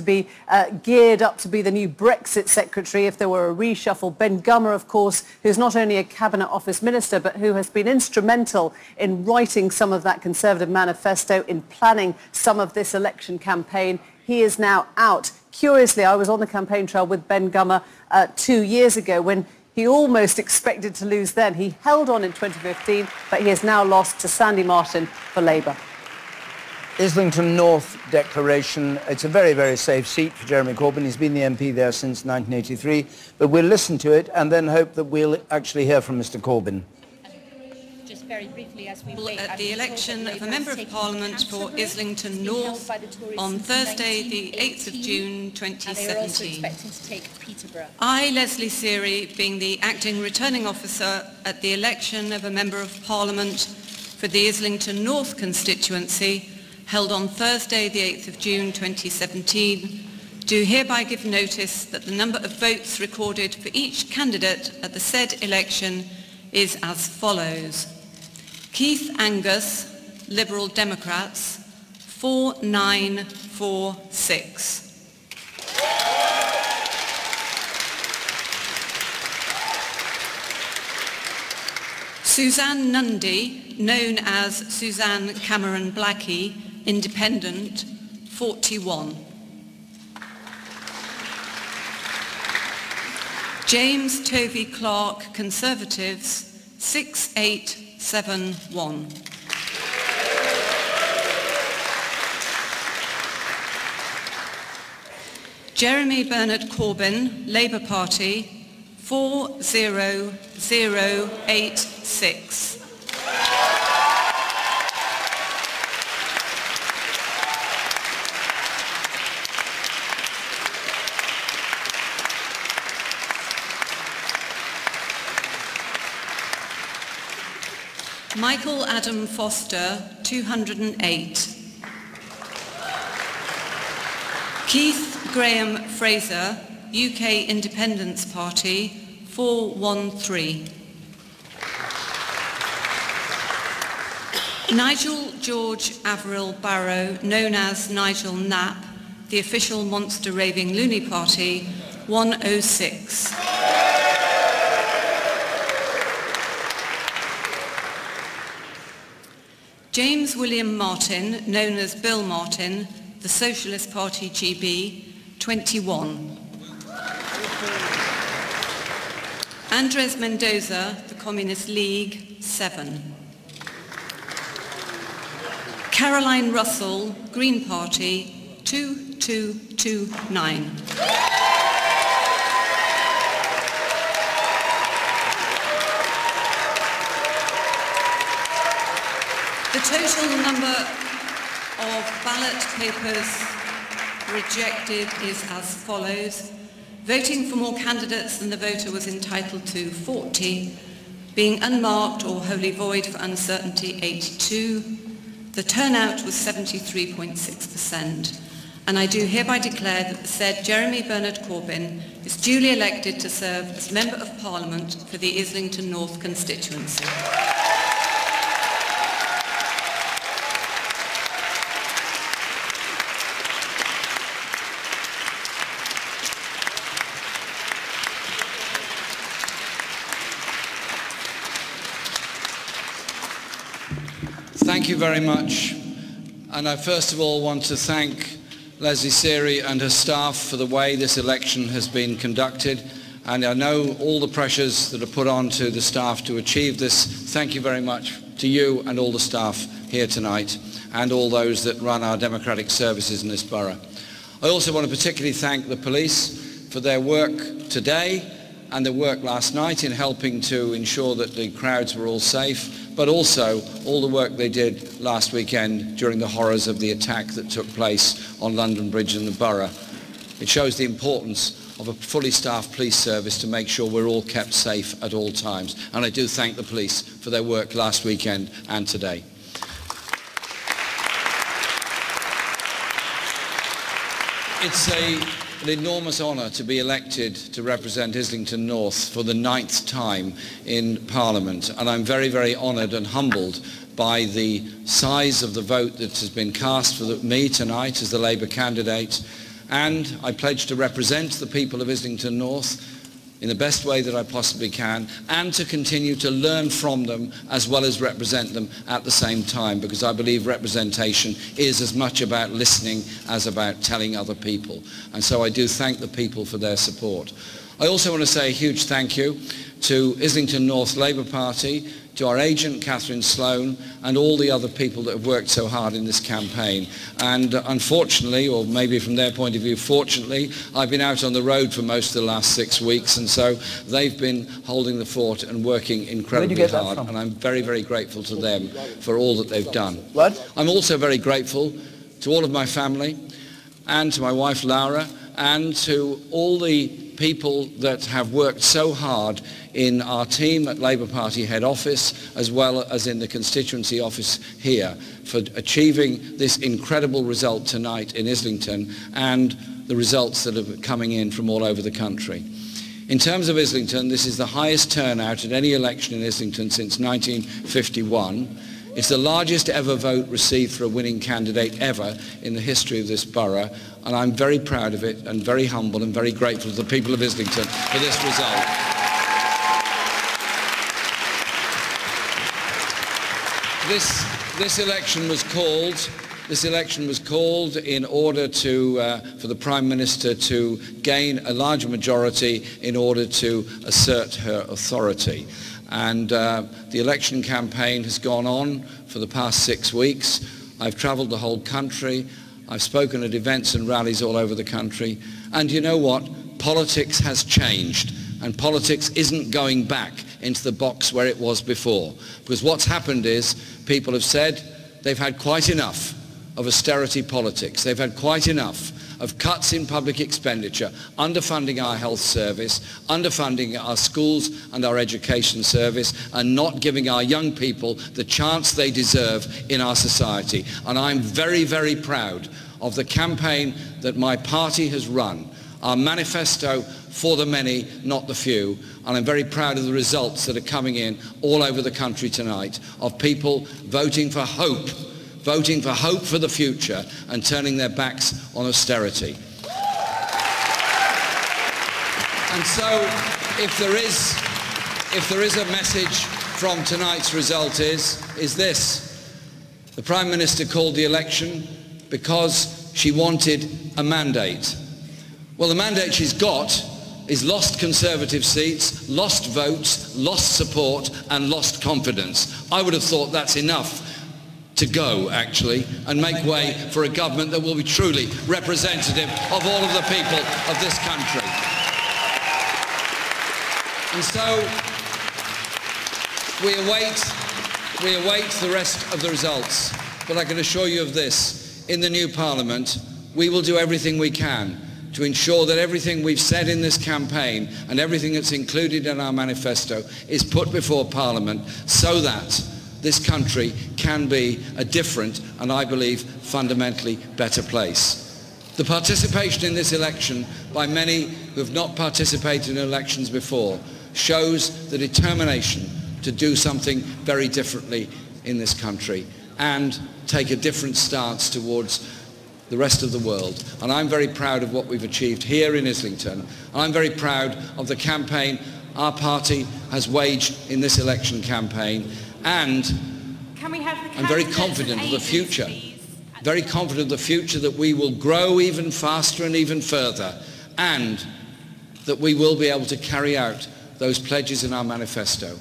to be geared up to be the new Brexit secretary if there were a reshuffle. Ben Gummer, of course, who's not only a Cabinet Office minister, but who has been instrumental in writing some of that Conservative manifesto, in planning some of this election campaign. He is now out. Curiously, I was on the campaign trail with Ben Gummer 2 years ago when he almost expected to lose then. He held on in 2015, but he has now lost to Sandy Martin for Labour. Islington North declaration, it's a very, very safe seat for Jeremy Corbyn. He's been the MP there since 1983, but we'll listen to it and then hope that we'll actually hear from Mr Corbyn. Just very briefly, as we wait, at the election of a Member of Parliament for Islington North on Thursday, the 8th of June 2017. I, Leslie Seary, being the Acting Returning Officer at the election of a Member of Parliament for the Islington North constituency, held on Thursday, the 8th of June 2017, do hereby give notice that the number of votes recorded for each candidate at the said election is as follows. Keith Angus, Liberal Democrats, 4946. Suzanne Nundy, known as Suzanne Cameron Blackie, Independent, 41. James Tovey Clark, Conservatives, 6871. Jeremy Bernard Corbyn, Labour Party, 40086. Michael Adam Foster, 208. Keith Graham Fraser, UK Independence Party, 413. Nigel George Averill Barrow, known as Nigel Knapp, the official Monster Raving Loony Party, 106. James William Martin, known as Bill Martin, the Socialist Party GB, 21. Andres Mendoza, the Communist League, 7. Caroline Russell, Green Party, 2229. The total number of ballot papers rejected is as follows. Voting for more candidates than the voter was entitled to, 40. Being unmarked or wholly void for uncertainty, 82. The turnout was 73.6%. And I do hereby declare that the said Jeremy Bernard Corbyn is duly elected to serve as Member of Parliament for the Islington North constituency. Thank you very much. And I first of all want to thank Leslie Seary and her staff for the way this election has been conducted. And I know all the pressures that are put on to the staff to achieve this. Thank you very much to you and all the staff here tonight and all those that run our democratic services in this borough. I also want to particularly thank the police for their work today and their work last night in helping to ensure that the crowds were all safe, but also all the work they did last weekend during the horrors of the attack that took place on London Bridge and the borough. It shows the importance of a fully staffed police service to make sure we're all kept safe at all times. And I do thank the police for their work last weekend and today. It's an enormous honour to be elected to represent Islington North for the 9th time in Parliament, and I'm very, very honoured and humbled by the size of the vote that has been cast for me tonight as the Labour candidate, and I pledge to represent the people of Islington North in the best way that I possibly can, and to continue to learn from them as well as represent them at the same time, because I believe representation is as much about listening as about telling other people. And so I do thank the people for their support. I also want to say a huge thank you to Islington North Labour Party, to our agent Catherine Sloan, and all the other people that have worked so hard in this campaign. And unfortunately, or maybe from their point of view fortunately, I've been out on the road for most of the last 6 weeks, and so they've been holding the fort and working incredibly hard, and I'm very, very grateful to them for all that they've done. I'm also very grateful to all of my family, and to my wife Laura, and to all the people that have worked so hard in our team at Labour Party head office, as well as in the constituency office here, for achieving this incredible result tonight in Islington and the results that are coming in from all over the country. In terms of Islington, this is the highest turnout at any election in Islington since 1951. It's the largest ever vote received for a winning candidate ever in the history of this borough, and I'm very proud of it and very humble and very grateful to the people of Islington for this result. This election was called in order for the Prime Minister to gain a larger majority in order to assert her authority. And the election campaign has gone on for the past 6 weeks. I've travelled the whole country. I've spoken at events and rallies all over the country. And you know what? Politics has changed. And politics isn't going back into the box where it was before. Because what's happened is people have said they've had quite enough of austerity politics. They've had quite enough of cuts in public expenditure, underfunding our health service, underfunding our schools and our education service, and not giving our young people the chance they deserve in our society. And I'm very, very proud of the campaign that my party has run, our manifesto for the many, not the few. And I'm very proud of the results that are coming in all over the country tonight of people voting for hope for the future and turning their backs on austerity. And so if there is a message from tonight's result is this: the Prime Minister called the election because she wanted a mandate. Well, the mandate she's got is lost Conservative seats, lost votes, lost support and lost confidence. I would have thought that's enough to go, actually, and make way for a government that will be truly representative of all of the people of this country. And so we await the rest of the results. But I can assure you of this: in the new Parliament, we will do everything we can to ensure that everything we've said in this campaign and everything that's included in our manifesto is put before Parliament, so that this country can be a different and, I believe, fundamentally better place. The participation in this election by many who have not participated in elections before shows the determination to do something very differently in this country and take a different stance towards the rest of the world. And I'm very proud of what we've achieved here in Islington. I'm very proud of the campaign our party has waged in this election campaign. And I'm very confident of the future, very confident of the future, that we will grow even faster and even further, and that we will be able to carry out those pledges in our manifesto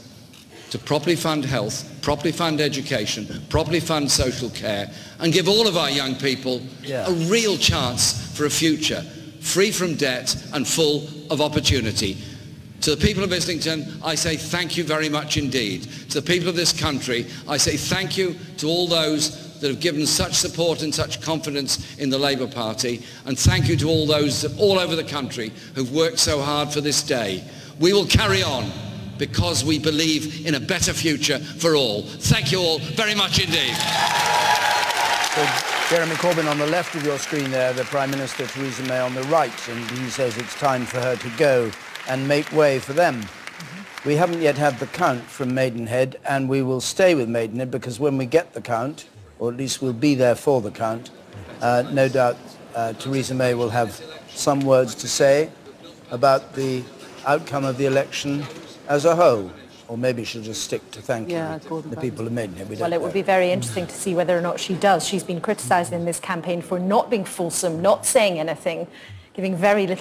to properly fund health, properly fund education, properly fund social care, and give all of our young people a real chance for a future free from debt and full of opportunity. To the people of Islington, I say thank you very much indeed. To the people of this country, I say thank you to all those that have given such support and such confidence in the Labour Party, and thank you to all those all over the country who've worked so hard for this day. We will carry on because we believe in a better future for all. Thank you all very much indeed. So, Jeremy Corbyn, on the left of your screen there, the Prime Minister Theresa May on the right, and he says it's time for her to go and make way for them. We haven't yet had the count from Maidenhead, and we will stay with Maidenhead because when we get the count, or at least we'll be there for the count, no doubt Theresa May will have some words to say about the outcome of the election as a whole. Or maybe she'll just stick to thanking the people who made it. Well, it would be very interesting to see whether or not she does. She's been criticised in this campaign for not being fulsome, not saying anything, giving very little